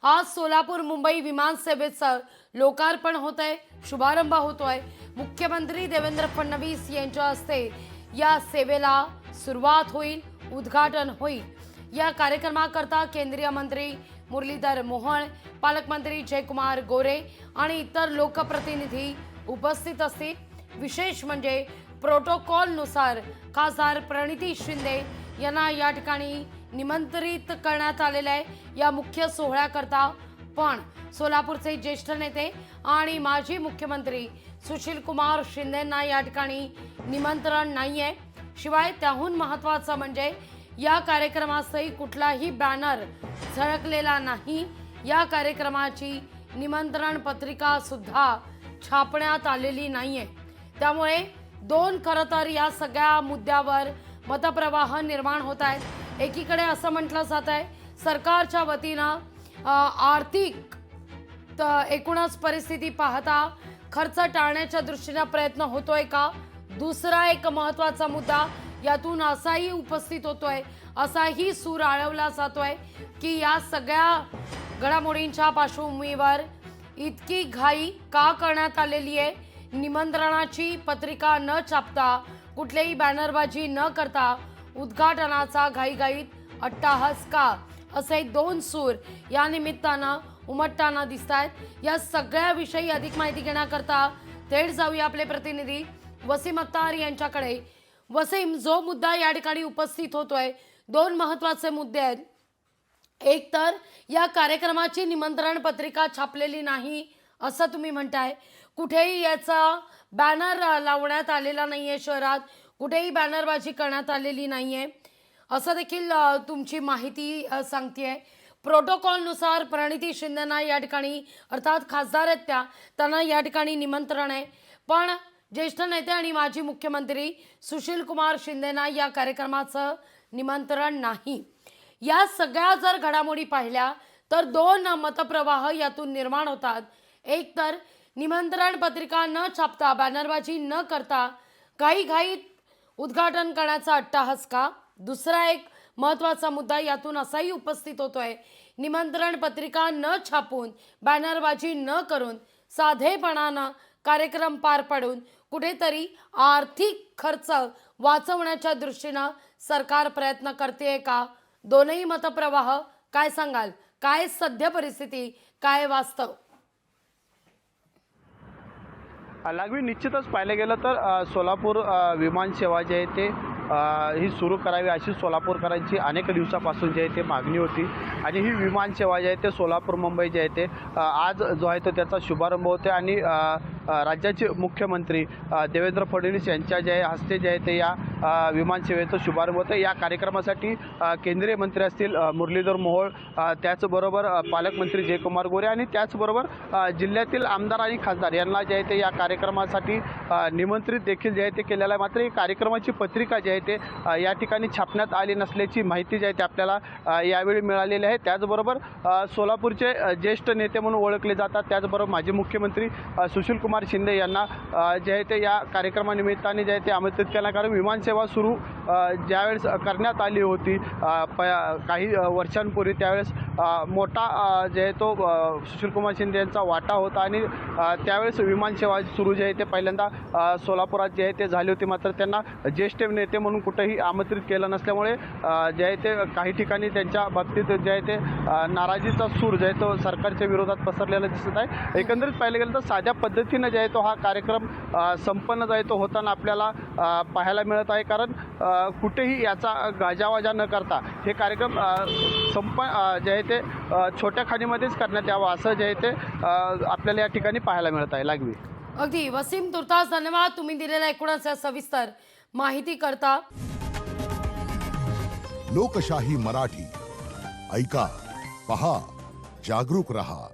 आज सोलापूर मुंबई विमान सेवेचं लोकार्पण होत आहे, शुभारंभ होतोय। मुख्यमंत्री देवेंद्र फडणवीस यांच्या हस्ते या सेवेला सुरुवात होईल, उद्घाटन होईल। या कार्यक्रमाकरता केंद्रीय मंत्री मुरलीधर मोहोळ, पालकमंत्री जयकुमार गोरे आणि इतर लोकप्रतिनिधी उपस्थित असतील। विशेष म्हणजे प्रोटोकॉलनुसार खासदार प्रणिती शिंदे यांना या ठिकाणी निमंत्रित करण्यात आलेले आहे। या मुख्य सोहळ्याकरता पण सोलापूरचे ज्येष्ठ नेते आणि माजी मुख्यमंत्री सुशीलकुमार शिंदेंना या ठिकाणी निमंत्रण नाहीये। शिवाय त्याहून महत्त्वाचं म्हणजे या कार्यक्रमासही कुठलाही बॅनर झळकलेला नाही। या कार्यक्रमाची निमंत्रण पत्रिका सुद्धा छापण्यात आलेली नाहीये। त्यामुळे खरं तर या सगळ्या मुद्द्यावर मतप्रवाह निर्माण होत आहेत। एकीकडे असं म्हटलं जात आहे सरकारच्या वतीनं आर्थिक एकूणच परिस्थिती पाहता खर्च टाळण्याच्या दृष्टीने प्रयत्न होतोय का, दुसरा एक महत्त्वाचा मुद्दा यातून असाही उपस्थित होतोय, असाही सूर आळवला जातोय की या सगळ्या घडामोडींच्या पार्श्वभूमीवर इतकी घाई का करण्यात आलेली आहे। निमंत्रणाची पत्रिका न छापता, कुठलीही बॅनरबाजी न करता उद्घाटनाचा घाईघाईत अट्टाहास का, असे दोन सूर या निमित्तानं उमटताना दिसत आहेत। या सगळ्याविषयी अधिक माहिती घेण्याकरता थेट जाऊया आपले प्रतिनिधी वसीम अत्तार यांच्याकडे। वसीम, जो मुद्दा या ठिकाणी उपस्थित होतोय, दोन महत्त्वाचे मुद्दे आहेत। एक तर या कार्यक्रमाची निमंत्रण पत्रिका छापलेली नाही असं तुम्ही म्हणताय, कुठेही याचा बॅनर लावण्यात आलेला नाहीये, शहरात कुठेही बॅनरबाजी करण्यात आलेली नाहीये असं देखील तुमची माहिती सांगतेय। प्रोटोकॉलनुसार प्रणिती शिंदेंना या ठिकाणी अर्थात खासदार आहेत त्यांना या ठिकाणी निमंत्रण आहे, पण ज्येष्ठ नेते आणि माजी मुख्यमंत्री सुशीलकुमार शिंदेंना या कार्यक्रमाचं निमंत्रण नाही। या सगळ्या जर घडामोडी पाहिल्या तर दोन मतप्रवाह यातून निर्माण होतात। एक तर निमंत्रण पत्रिका न छापता, बॅनरबाजी न करता घाईघाईत उद्घाटन करण्याचा अट्टाहास का, दुसरा एक महत्त्वाचा मुद्दा यातून असाही उपस्थित होतोय निमंत्रण पत्रिका न छापून, बॅनरबाजी न करून साधेपणानं कार्यक्रम पार पाडून कुठेतरी आर्थिक खर्च वाचवण्याच्या दृष्टीनं सरकार प्रयत्न करते का, दोनही मतप्रवाह काय सांगाल, काय सध्या परिस्थिती, काय वास्तव? लागवी निश्चितच पाहिलं गेलं तर सोलापूर विमान सेवा जी आहे ते ही सुरू करावी अशी सोलापूरकरांची अनेक दिवसापासून जी आहे ते मागणी होती आणि ही विमान सेवा जी आहे ते सोलापूर मुंबई जे आहे ते आज जो आहे तो त्याचा शुभारंभ होते आणि राज्याचे मुख्यमंत्री देवेंद्र फडणवीस यांच्या जे हस्ते जे आहे ते या विमान सेवेचा शुभारंभ होते। या कार्यक्रमासाठी केंद्रीय मंत्री असतील मुरलीधर मोहोळ, त्याचबरोबर पालकमंत्री जयकुमार गोरे आणि त्याचबरोबर जिल्ह्यातील आमदार आणि खासदार यांना जे आहे ते या कार्यक्रमासाठी निमंत्रित देखील जे आहे ते केलेलं आहे। मात्र ही कार्यक्रमाची पत्रिका जी आहे ते या ठिकाणी छापण्यात आली नसल्याची माहिती जी आहे ते आपल्याला यावेळी मिळालेली आहे। त्याचबरोबर सोलापूरचे ज्येष्ठ नेते म्हणून ओळखले जातात, त्याचबरोबर माजी मुख्यमंत्री सुशीलकुमार शिंदे यांना जे आहे ते या कार्यक्रमानिमित्ताने जे आहे ते आमंत्रित केलं, कारण विमानसेवा सुरू ज्यावेळेस करण्यात आली होती काही वर्षांपूर्वी त्यावेळेस मोठा जे आहे तो सुशीलकुमार शिंदे यांचा वाटा होता आणि त्यावेळेस विमानसेवा सुरू जे आहे ते पहिल्यांदा सोलापुरात जे आहे ते झाली होती। मात्र त्यांना ज्येष्ठ नेते म्हणून कुठेही आमंत्रित केलं नसल्यामुळे जे आहे ते काही ठिकाणी त्यांच्या बाबतीत जे आहे ते नाराजीचा सूर जे आहे तो सरकारच्या विरोधात पसरलेला दिसत आहे। एकंदरीत पाहिलं गेलं तर साध्या पद्धतीनं जे आहे तो हा कार्यक्रम संपन्न जो आहे तो होताना आपल्याला पाहायला मिळत आहे, कारण कुठेही याचा गाजावाजा न करता हे कार्यक्रम जे आहे ते छोट्या खाणीमध्येच करण्यात यावं असं जे आहे ते आपल्याला या ठिकाणी पाहायला मिळत आहे। लागवी अगदी वसीम, तुर्तास धन्यवाद तुम्ही दिलेला एकूणच सविस्तर माहिती करता। लोकशाही मराठी ऐका, पहा, जागरूक रहा।